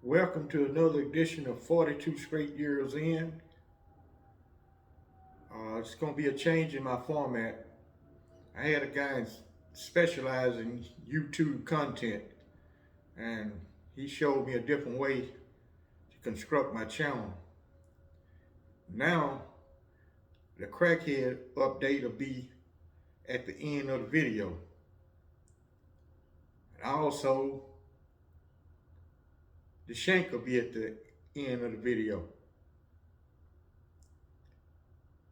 Welcome to another edition of 42 Straight Years In. It's going to be a change in my format. I had a guy specialize in YouTube content, and he showed me a different way to construct my channel. Now, the Crackhead update will be at the end of the video. And also, the shank will be at the end of the video.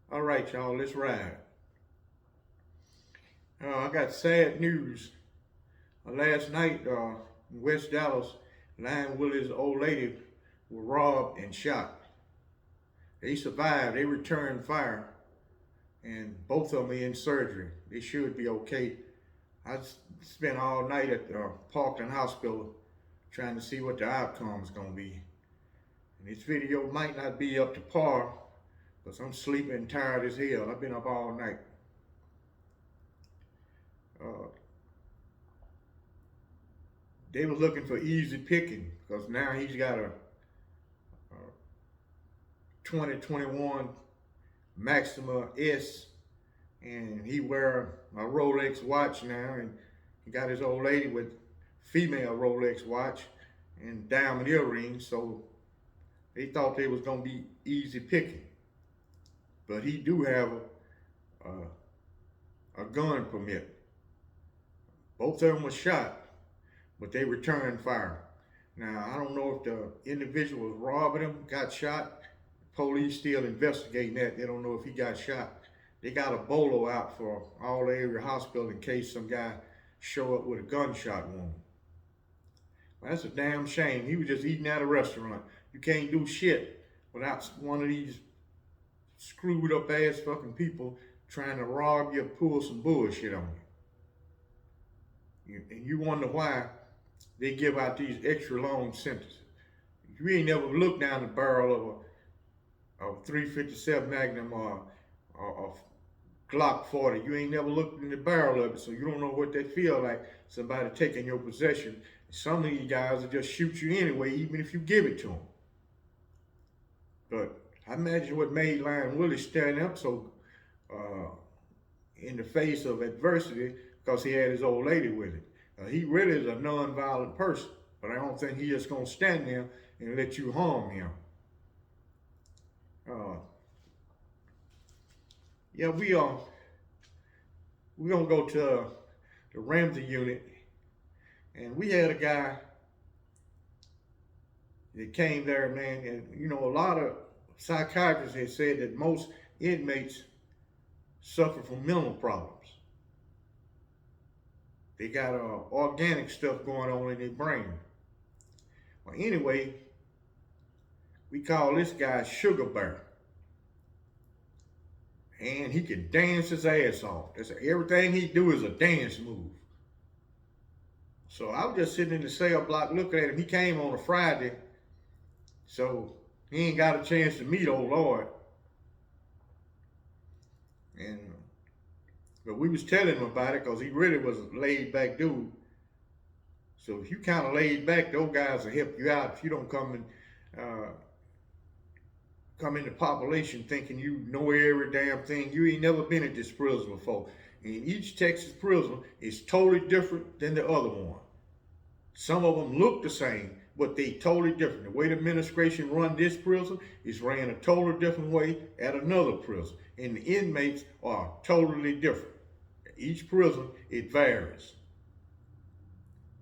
All right, y'all, let's ride. I got sad news. Last night in West Dallas, Lion Willie's old lady was robbed and shot. They survived. They returned fire, and both of them are in surgery. They should be okay. I spent all night at the Parkland Hospital trying to see what the outcome is going to be. And this video might not be up to par because I'm sleeping tired as hell. I've been up all night. They were looking for easy picking because now he's got a 2021 Maxima S, and he wear a Rolex watch now, and he got his old lady with female Rolex watch and diamond earrings, so they thought they was gonna be easy picking. But he do have a gun permit. Both of them were shot, but they returned fire. Now, I don't know if the individual was robbing him, got shot. Police still investigating that. They don't know if he got shot. They got a bolo out for all area hospital in case some guy show up with a gunshot wound. Well, that's a damn shame. He was just eating at a restaurant. You can't do shit without one of these screwed up ass fucking people trying to rob you or pull some bullshit on you. And you wonder why they give out these extra long sentences. You ain't never looked down the barrel of a 357 Magnum or Glock 40. You ain't never looked in the barrel of it, so you don't know what they feel like, somebody taking your possession. Some of these guys will just shoot you anyway, even if you give it to them. But I imagine what made Lion Willie stand up so in the face of adversity, because he had his old lady with him. He really is a non-violent person, but I don't think he just gonna stand there and let you harm him. Yeah, we're gonna go to the Ramsey unit, and we had a guy that came there, man, and you know, a lot of psychiatrists have said that most inmates suffer from mental problems. They got organic stuff going on in their brain. Well, anyway, we call this guy Sugar Bear. And he can dance his ass off. Everything he do is a dance move. So I was just sitting in the cell block looking at him. He came on a Friday, so he ain't got a chance to meet old Lord. But we was telling him about it because he really was a laid back dude. So if you kind of laid back, those guys will help you out if you don't come in the population thinking you know every damn thing. You ain't never been at this prison before. And each Texas prison is totally different than the other one. Some of them look the same, but they totally different. The way the administration run this prison is ran a totally different way at another prison. And the inmates are totally different. Each prison, it varies.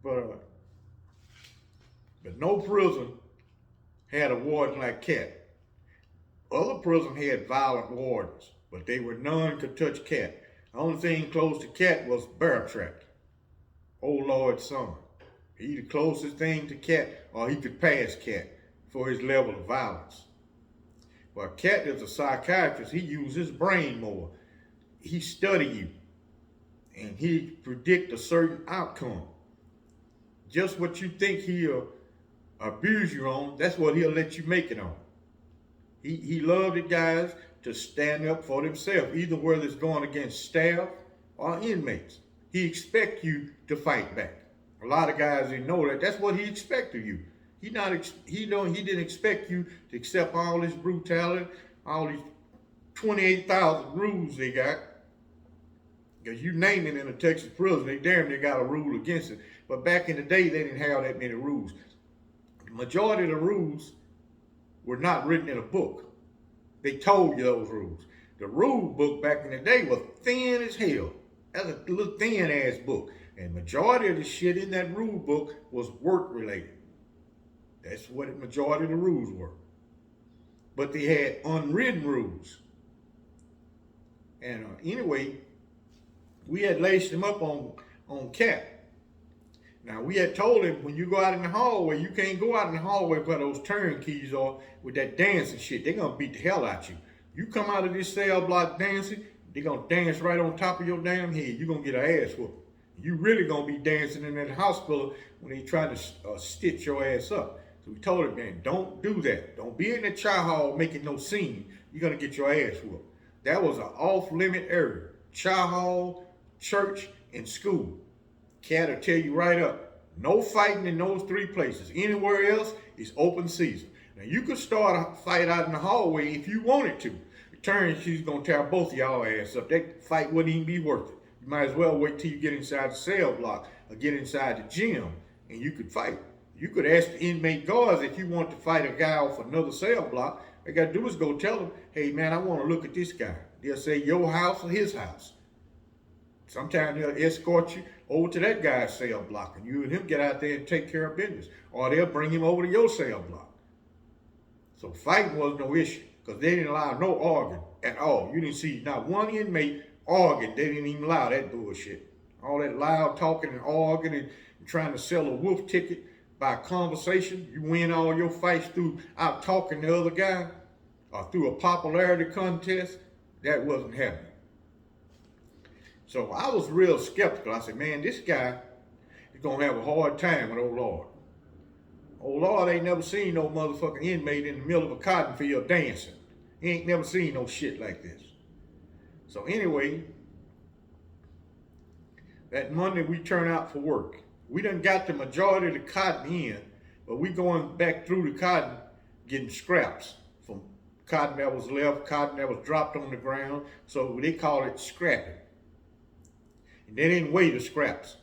But no prison had a warden like Cat. Other prisons had violent wardens, but they were none could touch Cat. The only thing close to Cat was Bear Trap, old Lord's son. He the closest thing to Cat, or he could pass Cat for his level of violence. But Cat is a psychiatrist. He uses his brain more. He study you, and he predict a certain outcome. Just what you think he'll abuse you on, that's what he'll let you make it on. He loved the guys to stand up for themselves, either whether it's going against staff or inmates. He expects you to fight back. A lot of guys didn't know that. That's what he expects of you. He didn't expect you to accept all this brutality, all these 28,000 rules they got. Because you name it in a Texas prison, they damn near got a rule against it. But back in the day, they didn't have that many rules. The majority of the rules were not written in a book. They told you those rules. The rule book back in the day was thin as hell. That's a little thin ass book. And majority of the shit in that rule book was work related. That's what the majority of the rules were. But they had unwritten rules. And anyway, we had laced him up on Cat. Now, we had told him, when you go out in the hallway, you can't go out in the hallway where those turnkeys are with that dancing shit. They're going to beat the hell out you. You come out of this cell block dancing, they're going to dance right on top of your damn head. You're going to get an ass whooping. You really going to be dancing in that hospital when they try to stitch your ass up. So we told him, man, don't do that. Don't be in the chow hall making no scene. You're going to get your ass whooped. That was an off-limit area. Chow hall, church, and school. Cat will tell you right up, no fighting in those three places. Anywhere else is open season. Now, you could start a fight out in the hallway if you wanted to. In turn, she's going to tear both of y'all ass up. That fight wouldn't even be worth it. You might as well wait till you get inside the cell block or get inside the gym, and you could fight. You could ask the inmate guards if you want to fight a guy off another cell block. All you got to do is go tell them, hey, man, I want to look at this guy. They'll say your house or his house. Sometimes they'll escort you over to that guy's cell block, and you and him get out there and take care of business. Or they'll bring him over to your cell block. So fighting was no issue, because they didn't allow no arguing at all. You didn't see not one inmate arguing. They didn't even allow that bullshit. All that loud talking and arguing and trying to sell a wolf ticket by conversation. You win all your fights through out talking the other guy or through a popularity contest. That wasn't happening. So I was real skeptical. I said, man, this guy is going to have a hard time with old Lord. Old Lord ain't never seen no motherfucking inmate in the middle of a cotton field dancing. He ain't never seen no shit like this. So anyway, that Monday we turn out for work. We done got the majority of the cotton in, but we going back through the cotton getting scraps from cotton that was left, cotton that was dropped on the ground. So they call it scrapping. And they didn't weigh the scraps.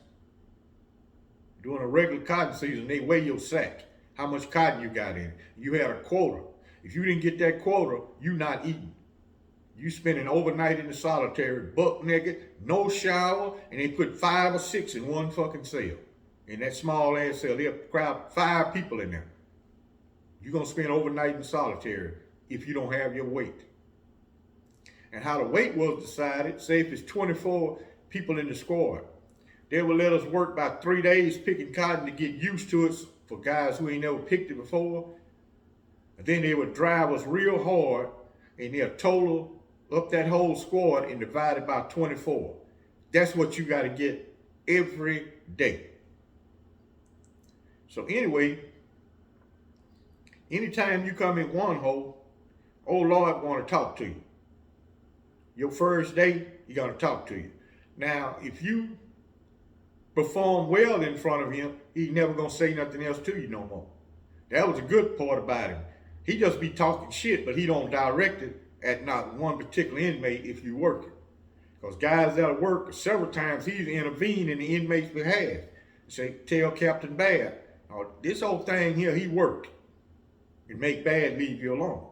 During a regular cotton season, they weigh your sack, how much cotton you got in it. You had a quota. If you didn't get that quota, you not eating. You spending overnight in the solitary, buck naked, no shower, and they put 5 or 6 in one fucking cell. In that small ass cell, they'll crowd 5 people in there. You're gonna spend overnight in solitary if you don't have your weight. And how the weight was decided, say if it's 24 people in the squad, they will let us work about 3 days picking cotton to get used to it for guys who ain't never picked it before. And then they would drive us real hard, and they'll total up that whole squad and divide it by 24. That's what you got to get every day. So anyway, anytime you come in one hole, old Lord want to talk to you. Your first day, he gonna talk to you. Now, if you perform well in front of him, he's never gonna say nothing else to you no more. That was a good part about him. He just be talking shit, but he don't direct it at not one particular inmate if you work it. Because guys that'll work, several times he's intervened in the inmate's behalf. Say, tell Captain Bad, oh, this whole thing here, he worked. And make Bad leave you alone.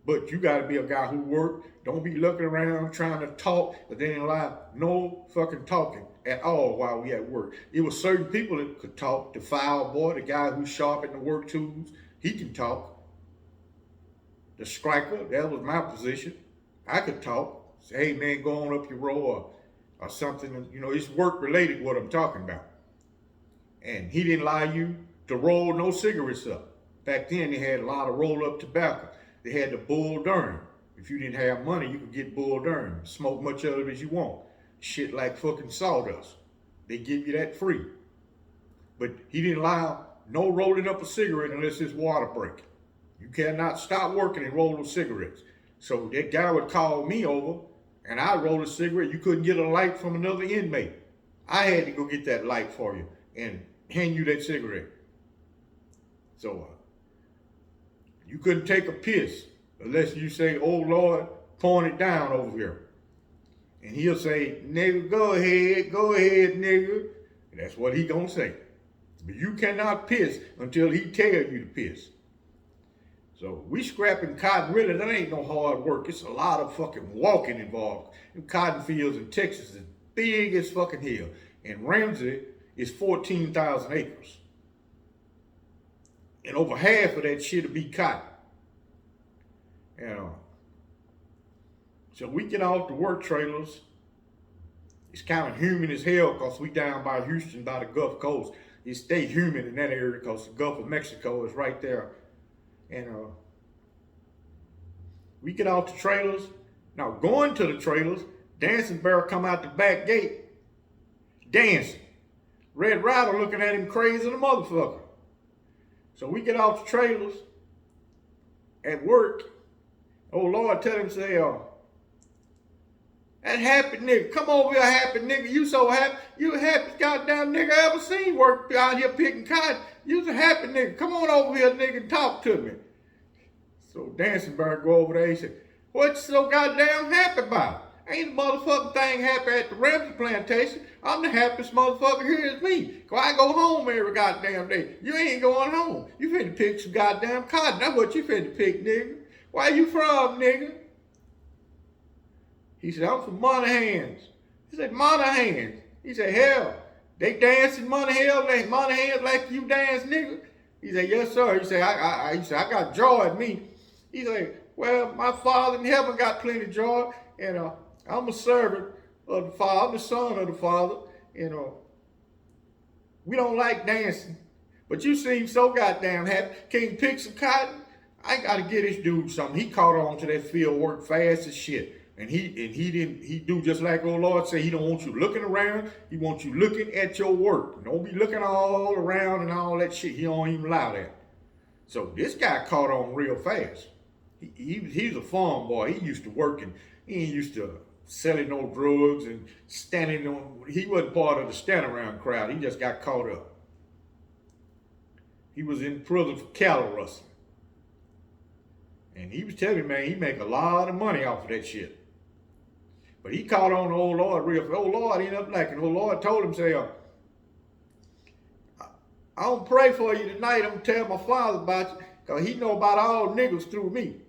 But you gotta be a guy who worked. Don't be looking around trying to talk, but they didn't allow no fucking talking at all while we at work. It was certain people that could talk. The file boy, the guy who sharpened the work tools, he can talk. The striker, that was my position. I could talk. Say, hey man, go on up your row or something. You know, it's work related what I'm talking about. And he didn't allow you to roll no cigarettes up. Back then they had a lot of roll up tobacco. They had the Bull Durham. If you didn't have money, you could get Bull Durham. Smoke much of it as you want. Shit like fucking sawdust. They give you that free. But he didn't allow no rolling up a cigarette unless it's water break. You cannot stop working and roll those cigarettes. So that guy would call me over and I'd roll a cigarette. You couldn't get a light from another inmate. I had to go get that light for you and hand you that cigarette. So you couldn't take a piss unless you say, "Oh Lord, point it down over here." And he'll say, "Nigga, go ahead, nigga." And that's what he gonna say. But you cannot piss until he tell you to piss. So we scrapping cotton, really, that ain't no hard work. It's a lot of fucking walking involved. Them cotton fields in Texas is big as fucking hell. And Ramsey is 14,000 acres. And over half of that shit will be cotton. You know. So we get off the work trailers. It's kind of humid as hell because we down by Houston, by the Gulf Coast. It stays humid in that area because the Gulf of Mexico is right there. And we get off the trailers. Now going to the trailers, Dancing Bear come out the back gate, dancing. Red Rider looking at him crazy the motherfucker. So we get off the trailers at work. Oh Lord, tell him, say, that happy nigga, come over here, happy nigga. You so happy, you the happiest goddamn nigga I ever seen work out here picking cotton. You's a happy nigga. Come on over here, nigga, and talk to me. So Dancing Bear go over there, he said, "What you so goddamn happy about? Ain't the motherfucking thing happy at the Ramsey plantation. I'm the happiest motherfucker here is me. Cause I go home every goddamn day. You ain't going home. You finna pick some goddamn cotton. That's what you finna pick, nigga. Where you from, nigga?" He said, "I'm from Monahans." He said, "Monahans?" He said, "Hell, they dance in Monahans like you dance, nigga?" He said, "Yes, sir." He said, I got joy in me. He said, "Well, my Father in heaven got plenty of joy, and I'm a servant of the Father. I'm the son of the Father. We don't like dancing, but you seem so goddamn happy. Can you pick some cotton? I gotta get this dude something." He caught on to that field work fast as shit. And he do just like old Lord say, he don't want you looking around, he wants you looking at your work. Don't be looking all around and all that shit. He don't even allow that. So this guy caught on real fast. He's a farm boy. He used to work and he ain't used to selling no drugs and standing on, he wasn't part of the stand around crowd. He just got caught up. He was in prison for cattle rustling. And he was telling me, man, he make a lot of money off of that shit. But he caught on to old Lord real fast. Old Lord ended up liking. Old Lord told him, say, "I don't pray for you tonight. I'm going to tell my Father about you because he know about all niggas through me.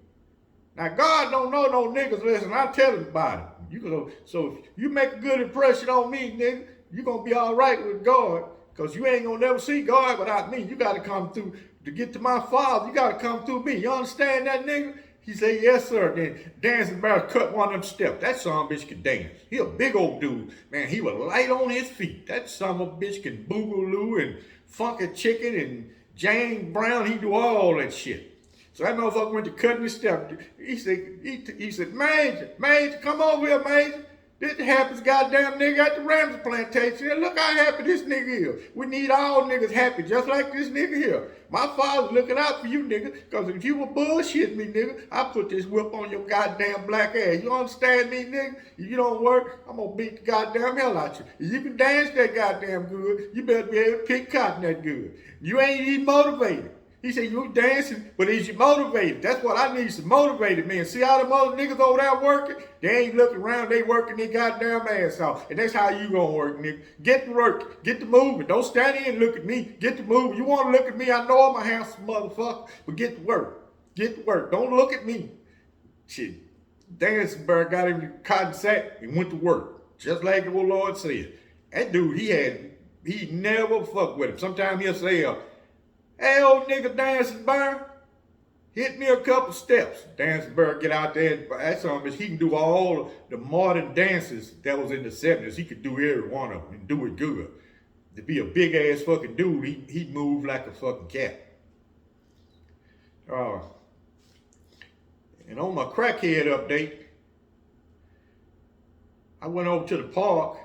Now, God don't know no niggas. Listen, I tell him about it. So if you make a good impression on me, nigga, you're going to be all right with God because you ain't going to never see God without me. You got to come through. To get to my Father, you got to come through me. You understand that, nigga?" He said, "Yes, sir." Then Dancing Bear cut one of them steps. That son of a bitch could dance. He a big old dude. Man, he was light on his feet. That son of a bitch can boogaloo and funky chicken and James Brown. He do all that shit. So that motherfucker went to cutting his step. He said, Major, come over here, Major. This the happiest goddamn nigga at the Ramsey plantation. And look how happy this nigga is. We need all niggas happy, just like this nigga here. My father's looking out for you, nigga, because if you were bullshitting me, nigga, I put this whip on your goddamn black ass. You understand me, nigga? If you don't work, I'm gonna beat the goddamn hell out you. If you can dance that goddamn good, you better be able to pick cotton that good. You ain't even motivated. He said, "You dancing, but is you motivated?" That's what I need, some motivated men. See all them other niggas over there working? They ain't looking around, they working their goddamn ass off. And that's how you gonna work, nigga. Get to work, get to moving. Don't stand here and look at me. Get to moving. You wanna look at me? I know I'm a handsome motherfucker, but get to work. Get to work. Don't look at me. Shit. Dancing Bear got him the cotton sack and went to work. Just like the old Lord said. That dude, he never fucked with him. Sometimes he'll say, "Hey, old nigga Dancing Bear, hit me a couple steps." Dancing Bear get out there, and that's something. He can do all the modern dances that was in the 70s. He could do every one of them and do it good. To be a big ass fucking dude, he moved like a fucking cat. And on my Crackhead update, I went over to the park,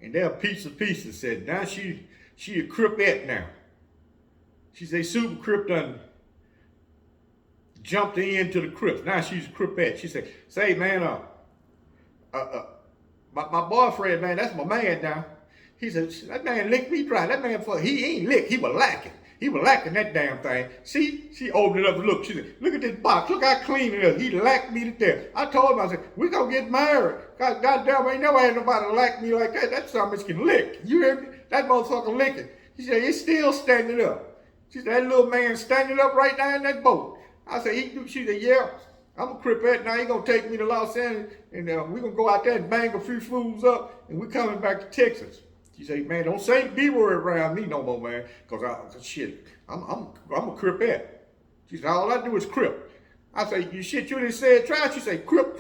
and there Pizza said, now she a Cripette now. She said, Super Crip done jumped into the Crips. Now she's a Cripette. She said, "Say, man, my boyfriend, man, that's my man now." He said, "That man licked me dry. That man, he ain't licked. He was lacking. He was lacking that damn thing. She opened it up and looked. She said, look at this box. Look how clean it is. He lacked me to death. I told him, I said, we gonna get married. God damn, I ain't never had nobody lack me like that. That's something that can lick. You hear me? That motherfucker licking. She said, he's still standing up. She said, that little man standing up right now in that boat. I said, she said, yeah. I'm a Cripette now. He gonna take me to Los Angeles, and we gonna go out there and bang a few fools up, and we coming back to Texas. She said, man, don't say B word around me no more, man, cause I'm a Cripette. She said, all I do is Crip. I say, you didn't say it twice. She said, Crip.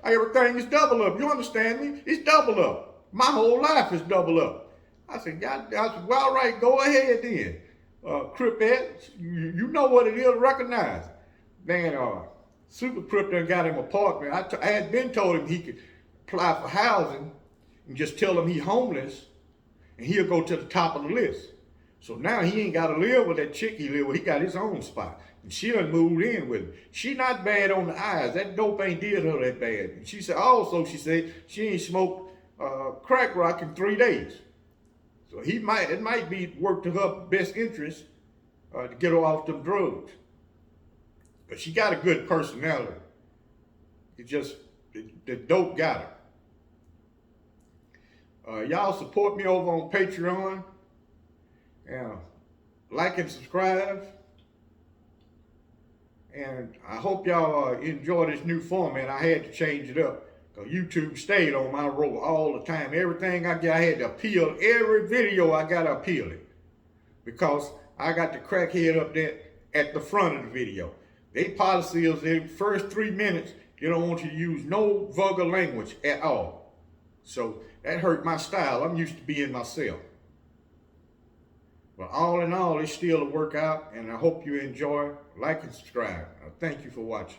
Everything is double up. You understand me? It's double up. My whole life is double up. I said, well, all right, go ahead then. Cripette, you know what it is, recognize. Man, Super Crip done got him an apartment. I had been told him he could apply for housing and just tell him he's homeless and he'll go to the top of the list. So now he ain't got to live with that chick he lived with. He got his own spot. And she done moved in with him. She not bad on the eyes. That dope ain't did her that bad. And she said she ain't smoked crack rock in 3 days. So it might be work to her best interest to get her off them drugs. But she got a good personality. It just, the dope got her. Y'all support me over on Patreon. Like and subscribe. And I hope y'all enjoy this new format. I had to change it up, because YouTube stayed on my roll all the time. Everything I got, I had to appeal. Every video I got to appeal it, because I got the crackhead up there at the front of the video. Their policy is in the first 3 minutes, they don't want you to use no vulgar language at all. So that hurt my style. I'm used to being myself. But all in all, it's still a workout, and I hope you enjoy. Like and subscribe. Thank you for watching.